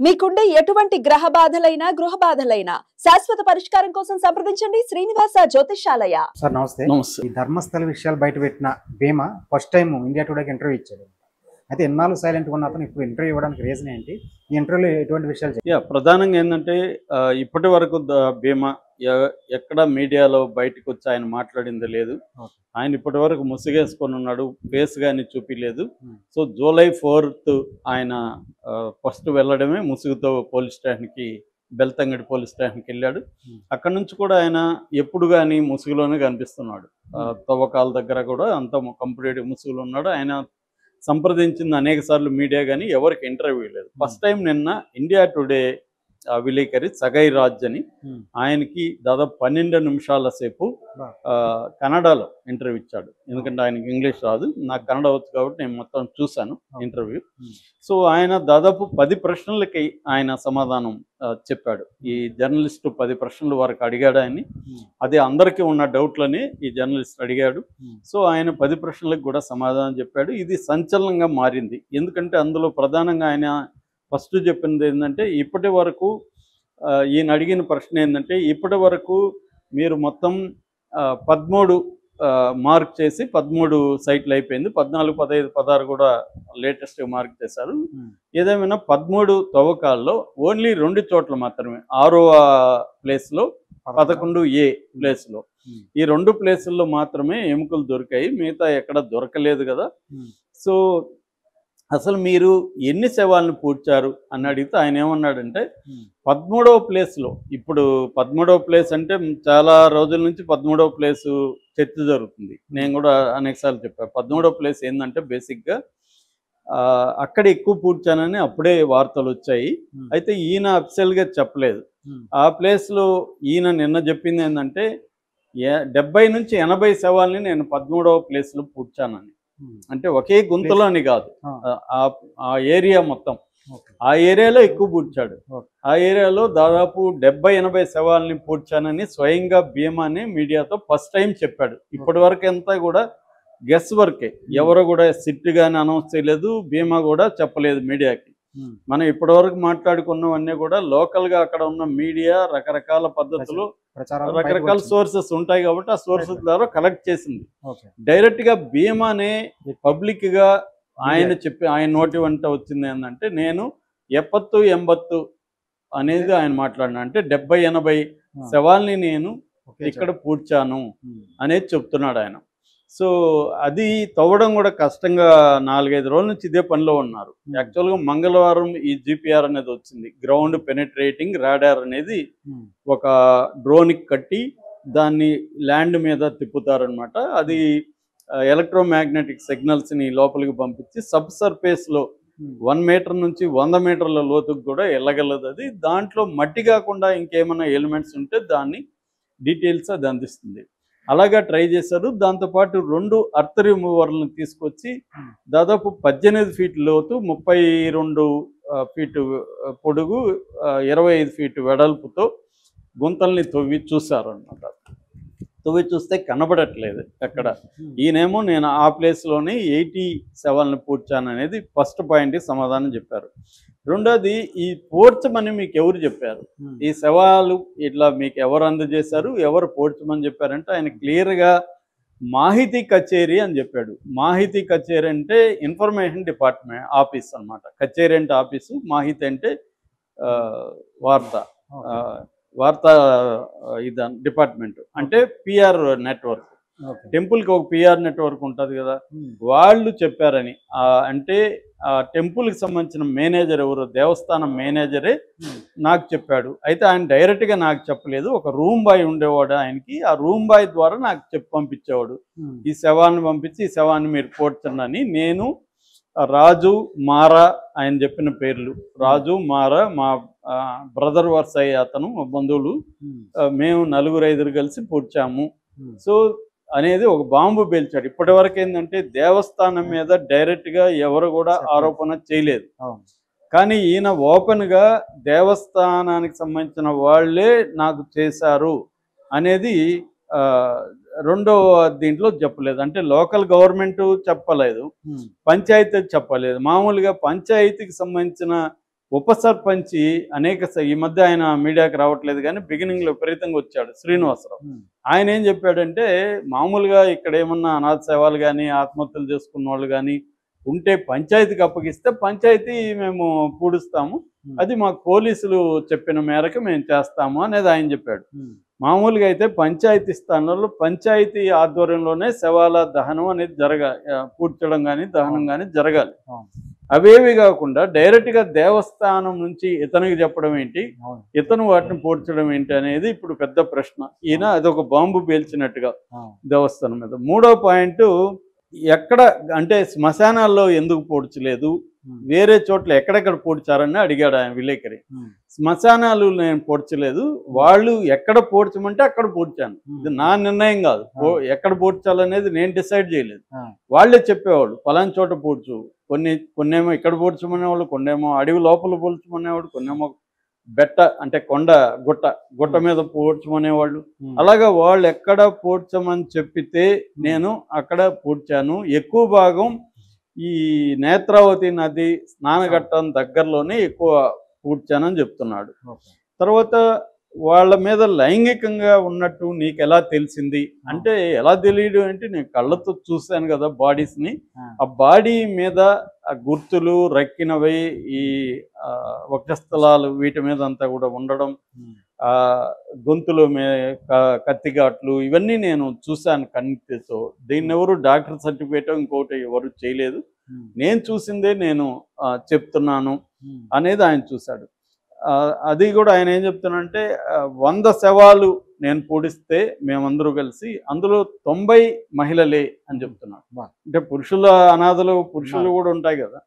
మీకుండే ఎటువంటి గ్రహ బాధలైనా గృహ బాధలైనా శాశ్వత పరిష్కారం కోసం సంప్రదించండి శ్రీనివాస జ్యోతిషాలయ. సార్ నమస్తే. ఈ ధర్మస్థల విషయాలు బయట పెట్టిన భీమా ఫస్ట్ టైం ఇండియా టుడేకి ఇంటర్వ్యూ ఇచ్చాడు. అయితే ఎన్నాళ్ళు సైలెంట్గా ఉన్న అతను ఇప్పుడు ఇంటర్వ్యూ ఇవ్వడానికి రీజన్ ఏంటి? ఈ ఇంటర్వ్యూలో ఎటువంటి విషయాలు ప్రధానంగా ఏంటంటే ఇప్పటి వరకు భీమా ఎక్కడ మీడియాలో బయటకు వచ్చి ఆయన మాట్లాడింది లేదు. ఆయన ఇప్పటి వరకు ముసుగేసుకొని ఉన్నాడు, ఫేస్ కానీ చూపించలేదు. సో జూలై 4th ఆయన ఫస్ట్ వెళ్ళడమే ముసుగుతో పోలీస్ స్టేషన్కి, బెల్తంగడి పోలీస్ స్టేషన్కి వెళ్ళాడు. అక్కడ నుంచి కూడా ఆయన ఎప్పుడు కానీ ముసుగులోనే కనిపిస్తున్నాడు. తవ్వకాల దగ్గర కూడా అంత కంప్లీట్ ముసుగులో ఉన్నాడు. ఆయన సంప్రదించింది అనేక సార్లు మీడియా, కానీ ఎవరికి ఇంటర్వ్యూ లేదు. ఫస్ట్ టైం నిన్న ఇండియా టుడే విలేకరి సగై రాజ్ అని ఆయనకి దాదాపు 12 నిమిషాల సేపు కన్నడలో ఇంటర్వ్యూ ఇచ్చాడు. ఎందుకంటే ఆయనకి ఇంగ్లీష్ రాదు, నాకు కన్నడ వచ్చు కాబట్టి నేను మొత్తం చూశాను ఇంటర్వ్యూ. సో ఆయన దాదాపు 10 ప్రశ్నలకి ఆయన సమాధానం చెప్పాడు. ఈ జర్నలిస్టు 10 ప్రశ్నలు వారికి అడిగాడు ఆయన్ని. అది అందరికీ ఉన్న డౌట్లని ఈ జర్నలిస్ట్ అడిగాడు. సో ఆయన 10 ప్రశ్నలకు కూడా సమాధానం చెప్పాడు. ఇది సంచలనంగా మారింది. ఎందుకంటే అందులో ప్రధానంగా ఆయన ఫస్ట్ చెప్పింది ఏంటంటే, ఇప్పటి వరకు ఈయన అడిగిన ప్రశ్న ఏంటంటే, ఇప్పటి వరకు మీరు మొత్తం 13 మార్క్ చేసి 13 సైట్లు అయిపోయింది. 14, 15, 16 కూడా లేటెస్ట్ మార్క్ చేశారు. ఏదేమైనా 13 తవ్వకాల్లో ఓన్లీ 2 చోట్ల మాత్రమే, 6వ ప్లేస్లో 11A ప్లేస్లో, ఈ 2 ప్లేసుల్లో మాత్రమే ఎముకలు దొరికాయి, మిగతా ఎక్కడ దొరకలేదు కదా. సో అసలు మీరు ఎన్ని శవాలను పూడ్చారు అని అడిగితే ఆయన ఏమన్నాడంటే, 13వ ప్లేస్లో, ఇప్పుడు 13వ ప్లేస్ అంటే చాలా రోజుల నుంచి 13వ ప్లేసు చర్చ జరుగుతుంది. నేను కూడా అనేకసార్లు చెప్పాను. 13వ ప్లేస్ ఏంటంటే బేసిక్గా అక్కడ ఎక్కువ పూడ్చానని అప్పుడే వార్తలు వచ్చాయి. అయితే ఈయన అఫిషియల్గా చెప్పలేదు. ఆ ప్లేస్లో ఈయన నిన్న చెప్పింది ఏంటంటే 70 నుంచి 80 శవాల్ని నేను 13వ ప్లేస్లో పూడ్చానని. అంటే ఒకే గుంతలో అని కాదు, ఆ ఏరియా మొత్తం, ఆ ఏరియాలో ఎక్కువ పూడ్చాడు. ఆ ఏరియాలో దాదాపు 70-80 శవాలని పూడ్చానని స్వయంగా భీమాని మీడియాతో ఫస్ట్ టైం చెప్పాడు. ఇప్పటి వరకు అంతా కూడా గెస్ వర్కే, ఎవరు కూడా సిట్ గాని అనౌన్స్ చేయలేదు, భీమా కూడా చెప్పలేదు మీడియాకి. మనం ఇప్పటి వరకు మాట్లాడుకున్నవన్నీ కూడా లోకల్గా అక్కడ ఉన్న మీడియా రకరకాల పద్ధతులు, రకరకాల సోర్సెస్ ఉంటాయి కాబట్టి ఆ సోర్సెస్ ద్వారా కలెక్ట్ చేసింది. డైరెక్ట్గా భీమానే పబ్లిక్గా ఆయన ఆయన నోటి వెంట వచ్చింది ఏంటంటే, నేను 70-80 అనేది ఆయన మాట్లాడిన, అంటే 70-80 శవాల్ని నేను ఇక్కడ పూడ్చాను అనేది చెప్తున్నాడు ఆయన. సో అది తవ్వడం కూడా కష్టంగా 4-5 రోజుల నుంచి ఇదే పనిలో ఉన్నారు. యాక్చువల్గా మంగళవారం ఈ GPR అనేది వచ్చింది, గ్రౌండ్ పెనిట్రేటింగ్ రాడార్ అనేది, ఒక డ్రోన్కి కట్టి దాన్ని ల్యాండ్ మీద తిప్పుతారనమాట. అది ఎలక్ట్రోమాగ్నెటిక్ సిగ్నల్స్ని లోపలికి పంపించి సబ్ సర్ఫేస్లో 1 మీటర్ నుంచి 100 మీటర్ల లోతుకు కూడా వెళ్ళగలదు. అది దాంట్లో మట్టి కాకుండా ఇంకేమైనా ఎలిమెంట్స్ ఉంటే దాన్ని డీటెయిల్స్ అది అందిస్తుంది. అలాగా ట్రై చేశారు. దాంతోపాటు 2 అర్త్ రిమూవర్లను తీసుకొచ్చి దాదాపు 18 ఫీట్ లోతు, 32 ఫీటు పొడుగు, 25 ఫీటు వెడల్పుతో గుంతల్ని తవ్వి చూశారు అన్నమాట. తవ్వి చూస్తే కనబడట్లేదు ఎక్కడ. ఈయనేమో నేను ఆ ప్లేస్లోనే 80 శవాలను పూడ్చాననేది ఫస్ట్ పాయింట్కి సమాధానం చెప్పారు. రెండోది, ఈ పూడ్చమని మీకు ఎవరు చెప్పారు, ఈ శవాలు ఇట్లా మీకు ఎవరు అందజేశారు, ఎవరు పూడ్చమని చెప్పారంటే ఆయన క్లియర్గా మాహితీ కచేరీ అని చెప్పాడు. మాహితీ కచేరీ అంటే ఇన్ఫర్మేషన్ డిపార్ట్మెంట్ ఆఫీస్ అనమాట. కచేరీ అంటే ఆఫీసు, మాహితి అంటే వార్తా ఇది డిపార్ట్మెంట్, అంటే PR నెట్వర్క్. టెంపుల్కి ఒక PR నెట్వర్క్ ఉంటుంది కదా, వాళ్ళు చెప్పారని. అంటే ఆ టెంపుల్కి సంబంధించిన మేనేజర్ ఎవరు, దేవస్థానం మేనేజరే నాకు చెప్పాడు. అయితే ఆయన డైరెక్ట్గా నాకు చెప్పలేదు, ఒక రూమ్ బాయ్ ఉండేవాడు ఆయనకి, ఆ రూమ్ బాయ్ ద్వారా నాకు చెప్పి పంపించేవాడు. ఈ శవాన్ని పంపించి ఈ శవాన్ని మీరు పూడ్చండి. నేను రాజు, మారా, ఆయన చెప్పిన పేర్లు, రాజు, మారా, మా బ్రదర్ వర్సయ్య అతను, మా బంధువులు, మేము 4-5 కలిసి పూడ్చాము. సో అనేది ఒక బాంబు పేల్చాడు. ఇప్పటి వరకు ఏంటంటే దేవస్థానం మీద డైరెక్ట్గా ఎవరు కూడా ఆరోపణ చేయలేదు, కానీ ఈయన ఓపెన్గా దేవస్థానానికి సంబంధించిన వాళ్ళే నాకు చేశారు అనేది రెండో దీంట్లో చెప్పలేదు. అంటే లోకల్ గవర్నమెంట్ చెప్పలేదు, పంచాయతీ చెప్పలేదు. మామూలుగా పంచాయతీకి సంబంధించిన ఉప సర్పంచి ఈ మధ్య ఆయన మీడియాకి రావట్లేదు కానీ బిగినింగ్లో విపరీతంగా వచ్చాడు శ్రీనివాసరావు. ఆయన ఏం చెప్పాడంటే మామూలుగా ఇక్కడ ఏమన్నా అనాథ సేవలు కానీ ఆత్మహత్యలు చేసుకున్న వాళ్ళు కానీ ఉంటే పంచాయతీకి అప్పగిస్తే పంచాయతీ మేము పూడుస్తాము, అది మాకు పోలీసులు చెప్పిన మేరకు మేము చేస్తాము అనేది ఆయన చెప్పాడు. మామూలుగా అయితే పంచాయతీ స్థానంలో పంచాయతీ ఆధ్వర్యంలోనే శవాల దహనం అనేది పూడ్చడం కానీ దహనం కానీ జరగాలి. అవేవి కాకుండా డైరెక్ట్గా దేవస్థానం నుంచి ఇతనికి చెప్పడం ఏంటి, ఇతను వాటిని పూడ్చడం ఏంటి అనేది ఇప్పుడు పెద్ద ప్రశ్న. ఈయన అదొక బాంబు పేల్చినట్టుగా దేవస్థానం మీద. మూడో పాయింట్, ఎక్కడ అంటే శ్మశానాల్లో ఎందుకు పూడ్చలేదు, వేరే చోట్ల ఎక్కడెక్కడ పూడ్చారని అడిగాడు ఆయన విలేకరి. శ్మశానాలు నేను పూడ్చలేదు, వాళ్ళు ఎక్కడ పూడ్చమంటే అక్కడ పూడ్చాను, ఇది నా నిర్ణయం కాదు, ఎక్కడ పూడ్చాలనేది నేను డిసైడ్ చేయలేదు, వాళ్ళే చెప్పేవాళ్ళు పలానా చోట పూడ్చు, కొన్నేమో ఇక్కడ పూడ్చమనేవాళ్ళు, కొన్నేమో అడవి లోపల పూడ్చమనేవాడు, కొన్నేమో బెట్ట అంటే కొండ గుట్ట మీద పూడ్చమనేవాళ్ళు. అలాగా వాళ్ళు ఎక్కడ పూడ్చమని చెప్పితే నేను అక్కడ పూడ్చాను. ఎక్కువ భాగం ఈ నేత్రావతి నది స్నానఘట్టం దగ్గరలోనే ఎక్కువ పూడ్చానని చెప్తున్నాడు. తర్వాత వాళ్ళ మీద లైంగికంగా ఉన్నట్టు నీకు ఎలా తెలిసింది అంటే, ఎలా తెలియదు అంటే నేను కళ్ళతో చూశాను కదా బాడీస్ని, ఆ బాడీ మీద ఆ గుర్తులు రక్కినవి, ఈ వక్షస్థలాలు వీటి మీద అంతా కూడా ఉండడం, ఆ గొంతులో కత్తిఘాట్లు ఇవన్నీ నేను చూశాను కన్నీటితో. దీన్ని ఎవరు డాక్టర్ సర్టిఫికేట్ ఇంకోటి ఎవరు చేయలేదు, నేను చూసిందే నేను చెప్తున్నాను అనేది ఆయన చూశాడు. అది కూడా ఆయన ఏం చెప్తున్నానంటే 100 శవాలు నేను పూడిస్తే మేమందరూ కలిసి అందులో 90 మహిళలే అని చెప్తున్నాడు. అంటే పురుషుల అనాథలు పురుషులు కూడా ఉంటాయి కదా,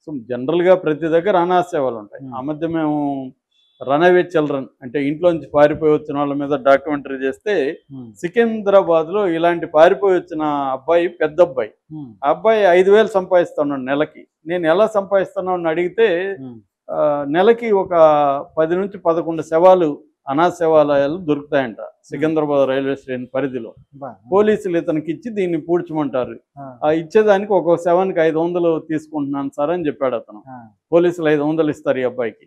సో జనరల్గా ప్రతి దగ్గర అనాథ సేవలు ఉంటాయి. ఆ మధ్య మేము రన్అవే చిల్డ్రన్ అంటే ఇంట్లోంచి పారిపోయి వచ్చిన వాళ్ళ మీద డాక్యుమెంటరీ చేస్తే సికింద్రాబాద్లో ఇలాంటి పారిపోయి వచ్చిన అబ్బాయి, పెద్ద అబ్బాయి, ఆ అబ్బాయి 5,000 సంపాదిస్తున్నాడు నెలకి. నేను ఎలా సంపాదిస్తున్నావు అని అడిగితే నెలకి ఒక 10 నుంచి 11 శవాలు అనాథ శవాలయాలు దొరుకుతాయంట సికింద్రాబాద్ రైల్వే స్టేషన్ పరిధిలో. పోలీసులు ఇతనికి ఇచ్చి దీన్ని పూడ్చమంటారు, ఇచ్చేదానికి ఒక శవానికి 500 తీసుకుంటున్నాను సార్ అని చెప్పాడు అతను. పోలీసులు 500 ఇస్తారు ఈ అబ్బాయికి.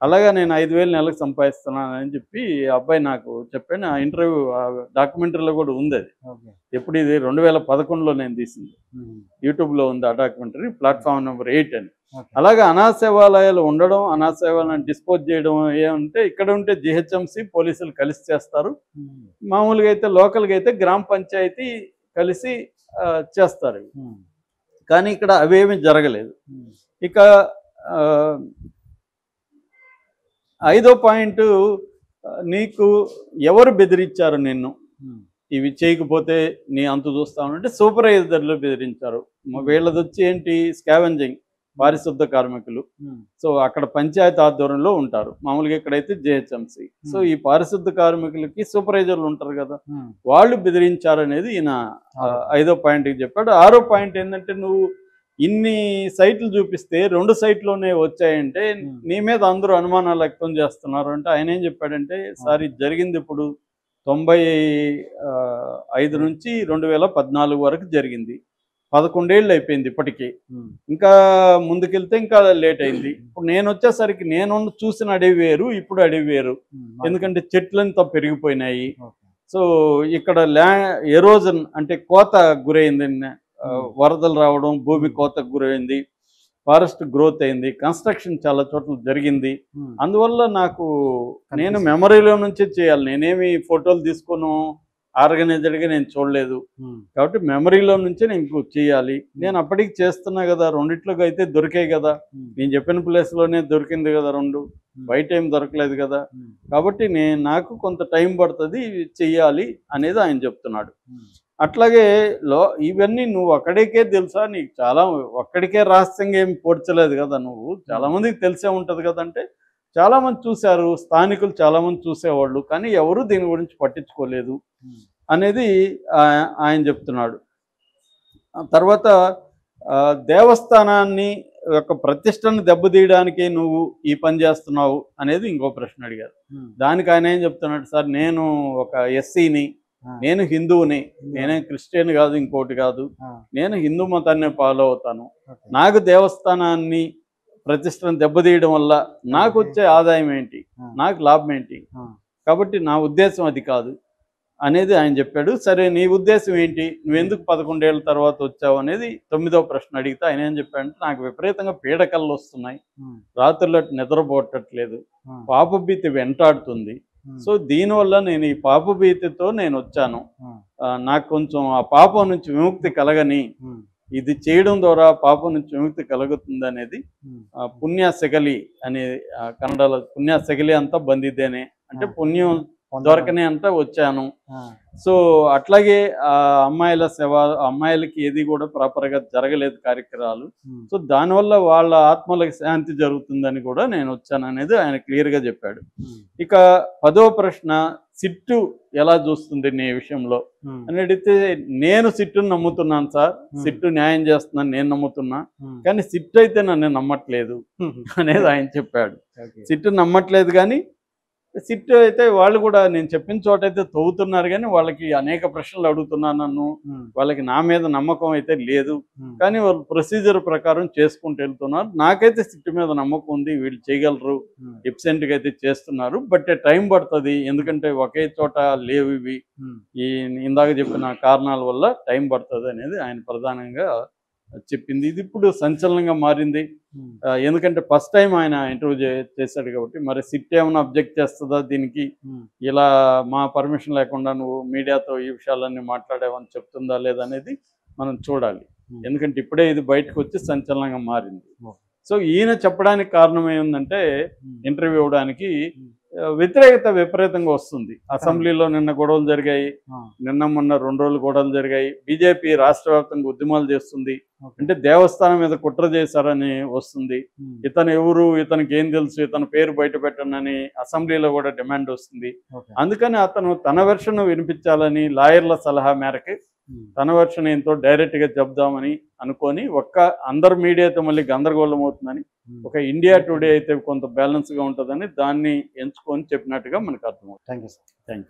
అలాగా నేను 5,000 నెలకు సంపాదిస్తున్నాను అని చెప్పి అబ్బాయి నాకు చెప్పాను. ఆ ఇంటర్వ్యూ డాక్యుమెంటరీలో కూడా ఉంది. అది ఎప్పుడు ఇది 2011లో నేను తీసింది, యూట్యూబ్లో ఉంది ఆ డాక్యుమెంటరీ, ప్లాట్ఫామ్ నెంబర్ 8 అని. అలాగే అనాథ సేవాలయాలు ఉండడం, అనాథ సేవలను డిస్పోజ్ చేయడం ఏమంటే ఇక్కడ ఉంటే జిహెచ్ఎంసి పోలీసులు కలిసి చేస్తారు, మామూలుగా అయితే లోకల్గా అయితే గ్రామ పంచాయతీ కలిసి చేస్తారు. కానీ ఇక్కడ అవేమీ జరగలేదు. ఇక 5వ పాయింట్, నీకు ఎవరు బెదిరించారు నిన్ను ఇవి చేయకపోతే నీ అంతు చూస్తామంటే సూపర్వైజర్లు బెదిరించారు. వీళ్ళది వచ్చి ఏంటి, స్కావెంజింగ్ పారిశుద్ధ కార్మికులు. సో అక్కడ పంచాయతీ ఆధ్వర్యంలో ఉంటారు, మామూలుగా ఇక్కడైతే జిహెచ్ఎంసి. సో ఈ పారిశుద్ధ కార్మికులకి సూపర్వైజర్లు ఉంటారు కదా, వాళ్ళు బెదిరించారనేది ఈయన 5వ పాయింట్కి చెప్పాడు. 6వ పాయింట్ ఏంటంటే, నువ్వు ఇన్ని సైట్లు చూపిస్తే 2 సైట్లోనే వచ్చాయంటే నీ మీద అందరూ అనుమానాలు వ్యక్తం చేస్తున్నారు అంటే ఆయన ఏం చెప్పాడంటే, సార్ ఇది జరిగింది ఇప్పుడు 95 నుంచి 2014 వరకు జరిగింది, 11 ఏళ్ళు అయిపోయింది ఇప్పటికీ, ఇంకా ముందుకెళ్తే ఇంకా లేట్ అయింది. ఇప్పుడు నేను వచ్చేసరికి నేను చూసిన అడవి వేరు, ఇప్పుడు అడవి వేరు, ఎందుకంటే చెట్లంతా పెరిగిపోయినాయి. సో ఇక్కడ ఎరోజన్ అంటే కోత గురైంది, వరదలు రావడం, భూమి కోతకు గురైంది, ఫారెస్ట్ గ్రోత్ అయింది, కన్స్ట్రక్షన్ చాలా చోట్ల జరిగింది. అందువల్ల నాకు నేను మెమరీలో నుంచే చేయాలి, నేనేమి ఫోటోలు తీసుకుని ఆర్గనైజ్డ్గా నేను చూడలేదు కాబట్టి మెమరీలో నుంచే నేను చేయాలి. నేను అప్పటికి చేస్తున్నా కదా, రెండిట్లోకి అయితే దొరికాయి కదా, నేను చెప్పిన ప్లేస్లోనే దొరికింది కదా 2, బయట ఏం దొరకలేదు కదా, కాబట్టి నాకు కొంత టైం పడుతుంది చెయ్యాలి అనేది ఆయన చెప్తున్నాడు. అట్లాగే ఇవన్నీ నువ్వు అక్కడికే తెలుసా, నీకు చాలా ఒక్కడికే రహస్యంగా ఏమి పోడ్చలేదు కదా, నువ్వు చాలామందికి తెలిసే ఉంటుంది కదంటే చాలామంది చూశారు, స్థానికులు చాలామంది చూసేవాళ్ళు, కానీ ఎవరు దీని గురించి పట్టించుకోలేదు అనేది ఆయన చెప్తున్నాడు. తర్వాత దేవస్థానాన్ని యొక్క ప్రతిష్టను దెబ్బతీయడానికి నువ్వు ఈ పని చేస్తున్నావు అనేది ఇంకో ప్రశ్న అడిగారు. దానికి ఆయన ఏం చెప్తున్నాడు, సార్ నేను ఒక ఎస్సీని, నేను హిందువుని, నేనే క్రిస్టియన్ కాదు ఇంకోటి కాదు, నేను హిందూ మతాన్ని ఫాలో అవుతాను, నాకు దేవస్థానాన్ని ప్రతిష్టను దెబ్బతీయడం వల్ల నాకు వచ్చే ఆదాయం ఏంటి, నాకు లాభం ఏంటి, కాబట్టి నా ఉద్దేశం అది కాదు అనేది ఆయన చెప్పాడు. సరే నీ ఉద్దేశం ఏంటి, నువ్వెందుకు 11 ఏళ్ళ తర్వాత వచ్చావు అనేది 9వ ప్రశ్న అడిగితే ఆయన ఏం చెప్పాడంటే, నాకు విపరీతంగా పీడకలు వస్తున్నాయి, రాత్రులు నిద్రపోవట్లేదు, పాపభీతి వెంటాడుతుంది, సో దీనివల్ల నేను ఈ పాపభీతితో నేను వచ్చాను, నాకు కొంచెం ఆ పాపం నుంచి విముక్తి కలగని, ఇది చేయడం ద్వారా పాపం నుంచి విముక్తి కలుగుతుంది అనేది పుణ్యశకలి అనే కన్నడలో పుణ్యశకలి అంతా బందిద్దేనే అంటే పుణ్యం దొరకనే అంతా వచ్చాను. సో అట్లాగే ఆ అమ్మాయిల సేవ, అమ్మాయిలకి ఏది కూడా ప్రాపర్గా జరగలేదు కార్యక్రమాలు, సో దానివల్ల వాళ్ళ ఆత్మలకు శాంతి జరుగుతుందని కూడా నేను వచ్చాను అనేది ఆయన క్లియర్గా చెప్పాడు. ఇక 10వ ప్రశ్న, సిట్టు ఎలా చూస్తుంది నీ విషయంలో అని అడిగితే, నేను సిట్టును నమ్ముతున్నాను సార్, సిట్టు న్యాయం చేస్తున్నాను నేను నమ్ముతున్నా, కానీ సిట్టు అయితే నన్ను నమ్మట్లేదు అనేది ఆయన చెప్పాడు. సిట్టు నమ్మట్లేదు కానీ సిట్టు అయితే వాళ్ళు కూడా నేను చెప్పిన చోట అయితే తవ్వుతున్నారు, కానీ వాళ్ళకి అనేక ప్రశ్నలు అడుగుతున్నాను నన్ను, వాళ్ళకి నా మీద నమ్మకం అయితే లేదు, కానీ వాళ్ళు ప్రొసీజర్ ప్రకారం చేసుకుంటూ వెళ్తున్నారు. నాకైతే సిట్టు మీద నమ్మకం ఉంది, వీళ్ళు చేయగలరు, ఎఫిషియెంట్గా అయితే చేస్తున్నారు, బట్ టైం పడుతుంది, ఎందుకంటే ఒకే చోట లేవు ఇవి, ఈ ఇందాక చెప్పిన కారణాల వల్ల టైం పడుతుంది అనేది ఆయన ప్రధానంగా చెప్పింది. ఇది ఇప్పుడు సంచలనంగా మారింది, ఎందుకంటే ఫస్ట్ టైం ఆయన ఇంటర్వ్యూ చేశాడు కాబట్టి. మరి సిట్ ఏమైనా అబ్జెక్ట్ చేస్తుందా దీనికి, ఇలా మా పర్మిషన్ లేకుండా నువ్వు మీడియాతో ఈ విషయాలన్నీ మాట్లాడావని చెప్తుందా లేదనేది మనం చూడాలి, ఎందుకంటే ఇప్పుడే ఇది బయటకు వచ్చి సంచలనంగా మారింది. సో ఈయన చెప్పడానికి కారణం ఏముందంటే, ఇంటర్వ్యూ ఇవ్వడానికి వ్యతిరేకత విపరీతంగా వస్తుంది. అసెంబ్లీలో నిన్న గొడవలు జరిగాయి, నిన్న మొన్న 2 రోజులు గొడవలు జరిగాయి, బీజేపీ రాష్ట్ర వ్యాప్తంగా ఉద్యమాలు చేస్తుంది, అంటే దేవస్థానం మీద కుట్ర చేశారని వస్తుంది, ఇతను ఎవరు, ఇతనికి ఏం తెలుసు, ఇతని పేరు బయట పెట్టనని అసెంబ్లీలో కూడా డిమాండ్ వస్తుంది. అందుకని అతను తన వెర్షన్ వినిపించాలని లాయర్ల సలహా మేరకు తన వెర్షన్ ఏంటో డైరెక్ట్గా చెప్దామని అనుకొని, అందరు మీడియాతో మళ్ళీ గందరగోళం అవుతుందని, ఒక ఇండియా టుడే అయితే కొంత బ్యాలెన్స్గా ఉంటుందని దాన్ని ఎంచుకొని చెప్పినట్టుగా మనకు అర్థమవుతుంది. Thank you sir. Thank you.